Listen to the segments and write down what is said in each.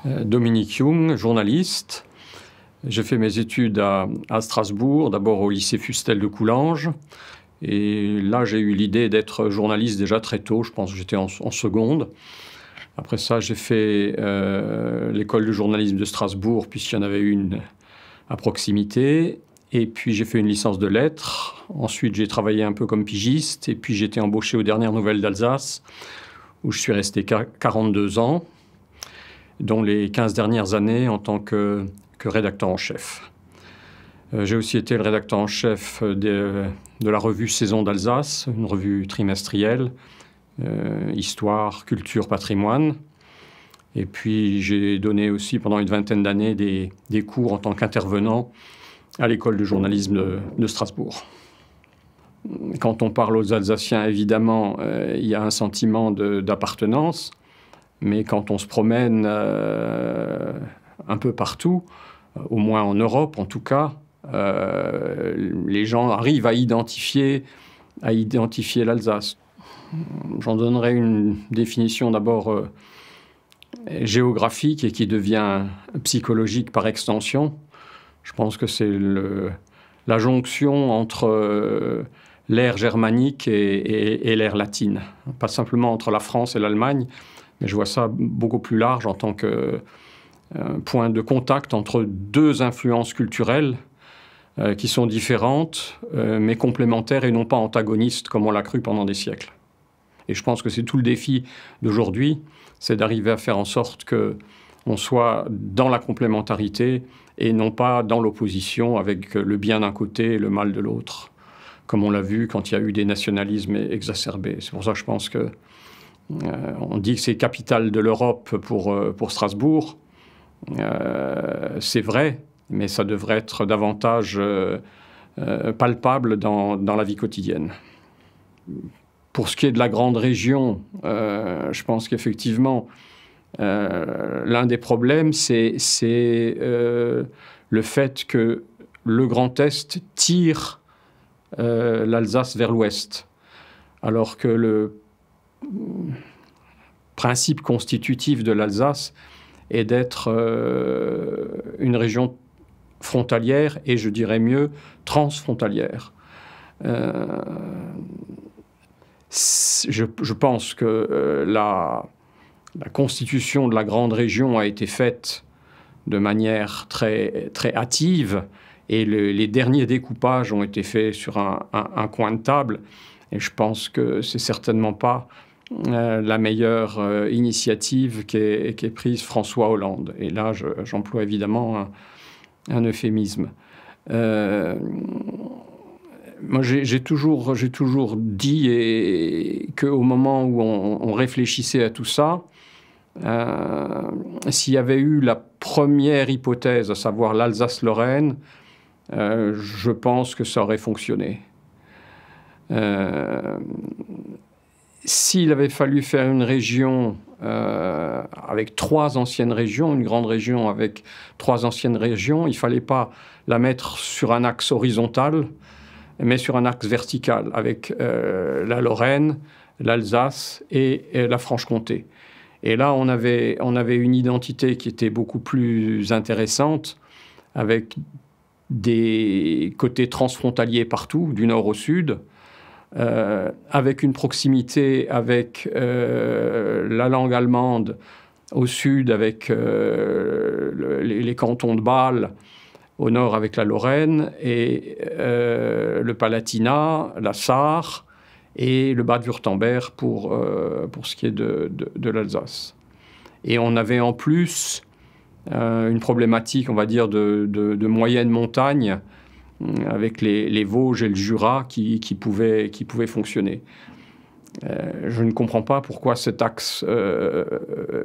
Dominique Jung, journaliste. J'ai fait mes études à Strasbourg, d'abord au lycée Fustel de Coulanges. Et là, j'ai eu l'idée d'être journaliste déjà très tôt, je pense que j'étais en seconde. Après ça, j'ai fait l'école de journalisme de Strasbourg, puisqu'il y en avait une à proximité. Et puis j'ai fait une licence de lettres. Ensuite, j'ai travaillé un peu comme pigiste. Et puis j'ai été embauché aux Dernières Nouvelles d'Alsace, où je suis resté 42 ans, dont les 15 dernières années en tant que rédacteur en chef. J'ai aussi été le rédacteur en chef de la revue Saison d'Alsace, une revue trimestrielle, histoire, culture, patrimoine. Et puis j'ai donné aussi pendant une vingtaine d'années des cours en tant qu'intervenant à l'école de journalisme de Strasbourg. Quand on parle aux Alsaciens, évidemment, il y a un sentiment d'appartenance, mais quand on se promène un peu partout, au moins en Europe en tout cas, les gens arrivent à identifier l'Alsace. J'en donnerai une définition d'abord géographique et qui devient psychologique par extension. Je pense que c'est la jonction entre l'ère germanique et l'ère latine. Pas simplement entre la France et l'Allemagne, mais je vois ça beaucoup plus large en tant que point de contact entre deux influences culturelles qui sont différentes, mais complémentaires et non pas antagonistes comme on l'a cru pendant des siècles. Et je pense que c'est tout le défi d'aujourd'hui, c'est d'arriver à faire en sorte qu'on soit dans la complémentarité et non pas dans l'opposition avec le bien d'un côté et le mal de l'autre, comme on l'a vu quand il y a eu des nationalismes exacerbés. C'est pour ça que je pense que on dit que c'est capitale de l'Europe pour Strasbourg. C'est vrai, mais ça devrait être davantage palpable dans la vie quotidienne. Pour ce qui est de la grande région, je pense qu'effectivement, l'un des problèmes, c'est le fait que le Grand Est tire l'Alsace vers l'ouest, alors que le principe constitutif de l'Alsace est d'être une région frontalière et, je dirais mieux, transfrontalière. Je pense que la constitution de la grande région a été faite de manière très, très hâtive et les derniers découpages ont été faits sur un coin de table. Et je pense que c'est certainement pas la meilleure initiative qu'ait prise François Hollande. Et là, j'emploie évidemment un euphémisme. Moi, j'ai toujours dit qu'au moment où on réfléchissait à tout ça, s'il y avait eu la première hypothèse, à savoir l'Alsace-Lorraine, je pense que ça aurait fonctionné. S'il avait fallu faire une région avec 3 anciennes régions, une grande région avec 3 anciennes régions, il ne fallait pas la mettre sur un axe horizontal, mais sur un axe vertical, avec la Lorraine, l'Alsace et la Franche-Comté. Et là, on avait une identité qui était beaucoup plus intéressante, avec des côtés transfrontaliers partout, du nord au sud, avec une proximité avec la langue allemande au sud, avec les cantons de Bâle, au nord avec la Lorraine, et le Palatinat, la Sarre, et le Bade-Wurtemberg pour ce qui est de l'Alsace. Et on avait en plus une problématique, on va dire, de moyenne montagne, avec les Vosges et le Jura qui pouvaient fonctionner. Je ne comprends pas pourquoi cet axe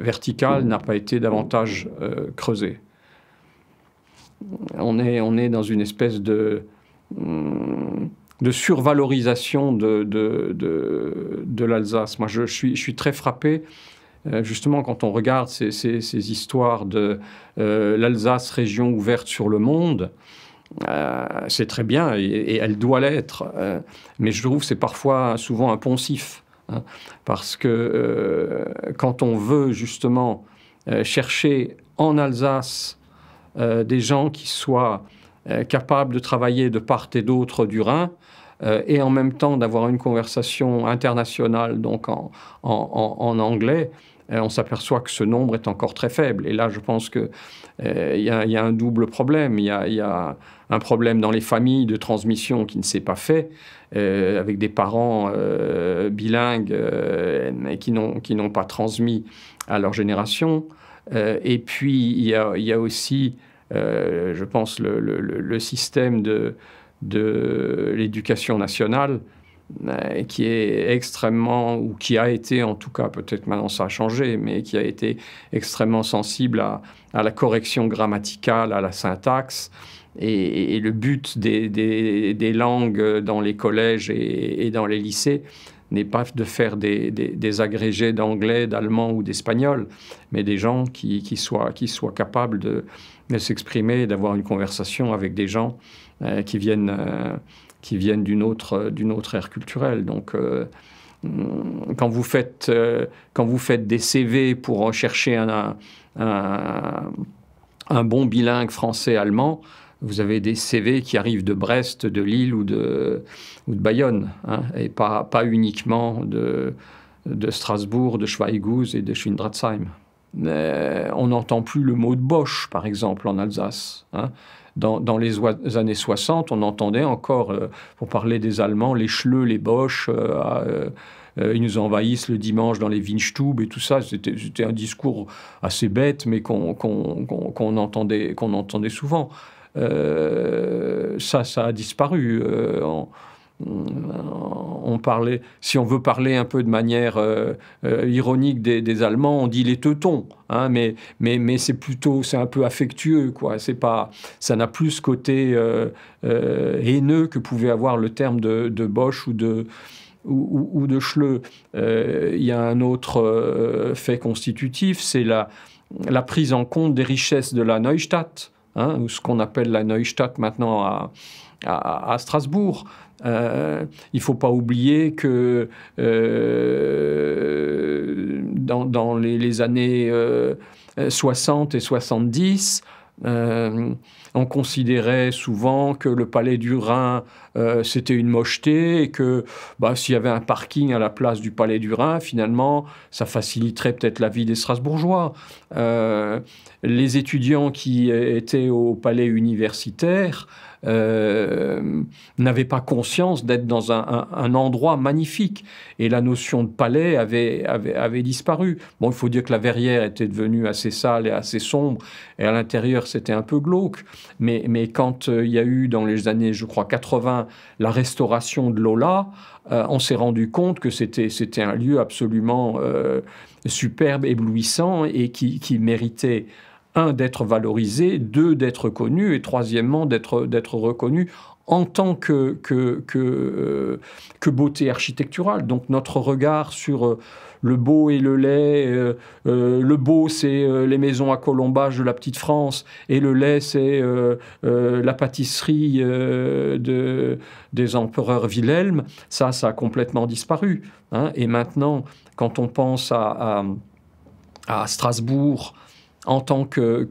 vertical n'a pas été davantage creusé. On est dans une espèce de survalorisation de l'Alsace. Moi, je suis très frappé, justement, quand on regarde ces histoires de l'Alsace, région ouverte sur le monde. C'est très bien et elle doit l'être, mais je trouve que c'est parfois souvent un poncif, parce que quand on veut justement chercher en Alsace des gens qui soient capables de travailler de part et d'autre du Rhin, et en même temps d'avoir une conversation internationale, donc en anglais, on s'aperçoit que ce nombre est encore très faible. Et là, je pense qu'il y a un double problème. Il y a un problème dans les familles de transmission qui ne s'est pas fait, avec des parents bilingues et qui n'ont pas transmis à leur génération. Et puis, il y a aussi, je pense, le système de l'éducation nationale qui est extrêmement, ou qui a été en tout cas, peut-être maintenant ça a changé, mais qui a été extrêmement sensible à la correction grammaticale, à la syntaxe. Et le but des langues dans les collèges et dans les lycées n'est pas de faire des agrégés d'anglais, d'allemand ou d'espagnol, mais des gens qui soient capables de s'exprimer, d'avoir une conversation avec des gens qui viennent d'une autre ère culturelle. Donc, quand vous faites des CV pour rechercher un bon bilingue français-allemand, vous avez des CV qui arrivent de Brest, de Lille ou de Bayonne, hein, et pas uniquement de Strasbourg, de Schweighouse et de Schwindratzheim. On n'entend plus le mot de Bosch, par exemple, en Alsace, hein. Dans les années 60, on entendait encore, pour parler des Allemands, les Schleux, les Bosch, ils nous envahissent le dimanche dans les Windstube et tout ça. C'était un discours assez bête, mais qu'on entendait souvent. Ça a disparu. On parlait, si on veut parler un peu de manière ironique des Allemands, on dit les teutons, hein, mais c'est un peu affectueux, quoi. Ça n'a plus ce côté haineux que pouvait avoir le terme de Bosch ou de Schleux. Il y a un autre fait constitutif, c'est la prise en compte des richesses de la Neustadt, hein, ou ce qu'on appelle la Neustadt maintenant à Strasbourg. Il ne faut pas oublier que dans les années 60 et 70, on considérait souvent que le palais du Rhin, c'était une mocheté, et que s'il y avait un parking à la place du palais du Rhin, finalement, ça faciliterait peut-être la vie des Strasbourgeois. Les étudiants qui étaient au palais universitaire n'avaient pas conscience d'être dans un endroit magnifique. Et la notion de palais avait disparu. Bon, il faut dire que la Verrière était devenue assez sale et assez sombre, et à l'intérieur, c'était un peu glauque. Mais quand il y a eu, dans les années, je crois, 80, la restauration de l'Ola, on s'est rendu compte que c'était un lieu absolument superbe, éblouissant, et qui méritait, un, d'être valorisé, deux, d'être connu, et troisièmement, d'être reconnu en tant que beauté architecturale. Donc notre regard sur le beau et le laid, le beau c'est les maisons à colombage de la petite France, et le laid c'est la pâtisserie des empereurs Wilhelm, ça a complètement disparu, hein. Et maintenant, quand on pense à Strasbourg en tant que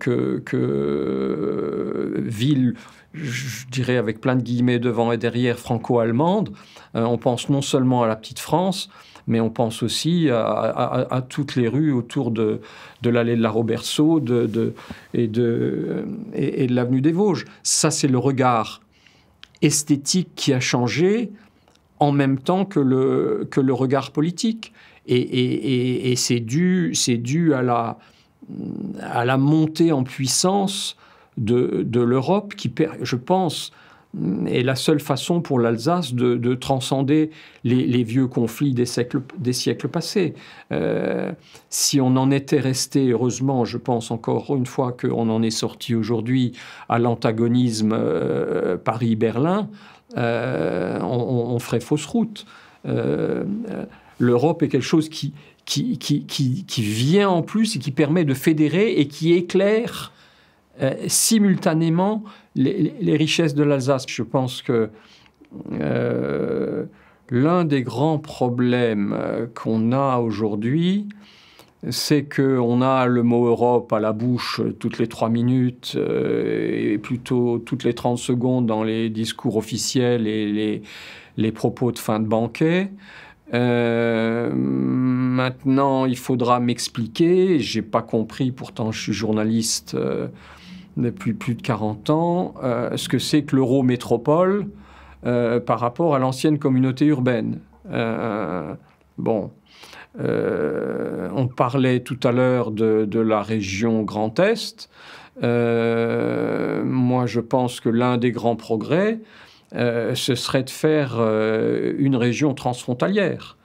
ville, je dirais avec plein de guillemets devant et derrière, franco-allemande, on pense non seulement à la petite France, mais on pense aussi à toutes les rues autour de l'allée de la Roberceau et de l'avenue des Vosges. Ça, c'est le regard esthétique qui a changé en même temps que le regard politique. Et c'est dû à la montée en puissance de l'Europe qui, je pense, est la seule façon pour l'Alsace de transcender les vieux conflits des siècles passés. Si on en était resté, heureusement, je pense encore une fois qu'on en est sorti aujourd'hui à l'antagonisme Paris-Berlin, on ferait fausse route. L'Europe est quelque chose qui vient en plus et qui permet de fédérer et qui éclaire simultanément les richesses de l'Alsace. Je pense que l'un des grands problèmes qu'on a aujourd'hui, c'est qu'on a le mot Europe à la bouche toutes les 3 minutes et plutôt toutes les 30 secondes dans les discours officiels et les propos de fin de banquet. Maintenant, il faudra m'expliquer. J'ai pas compris, pourtant je suis journaliste depuis plus de 40 ans, ce que c'est que l'Eurométropole par rapport à l'ancienne communauté urbaine. Bon. On parlait tout à l'heure de la région Grand Est. Moi, je pense que l'un des grands progrès, ce serait de faire une région transfrontalière.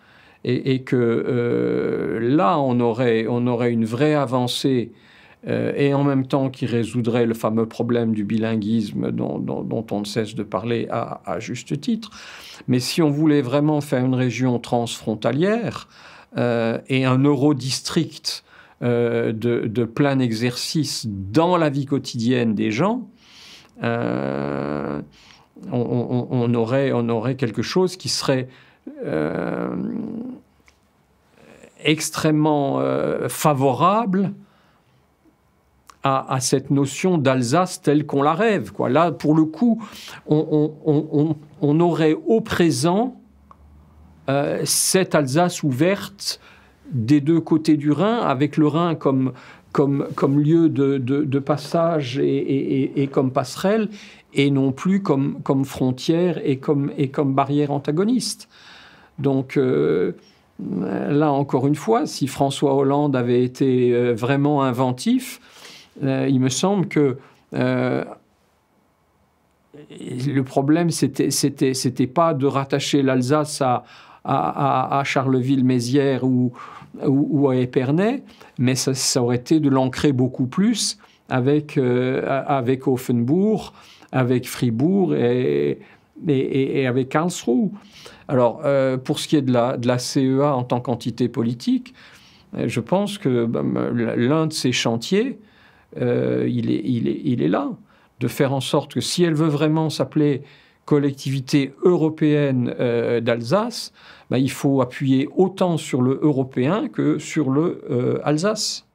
Et que là, on aurait une vraie avancée et en même temps qui résoudrait le fameux problème du bilinguisme dont on ne cesse de parler à juste titre. Mais si on voulait vraiment faire une région transfrontalière, et un eurodistrict de plein exercice dans la vie quotidienne des gens, on aurait quelque chose qui serait extrêmement favorable à cette notion d'Alsace telle qu'on la rêve, quoi. Là, pour le coup, on aurait au présent cette Alsace ouverte des deux côtés du Rhin, avec le Rhin comme lieu de passage et comme passerelle, et non plus comme frontière et comme barrière antagoniste. Donc là, encore une fois, si François Hollande avait été vraiment inventif, il me semble que le problème, c'était pas de rattacher l'Alsace à Charleville-Mézières ou à Épernay, mais ça aurait été de l'ancrer beaucoup plus avec Offenbourg, avec Fribourg et avec Karlsruhe. Alors, pour ce qui est de la CEA en tant qu'entité politique, je pense que l'un de ces chantiers, il est là, de faire en sorte que si elle veut vraiment s'appeler collectivité européenne d'Alsace, il faut appuyer autant sur le européen que sur le Alsace.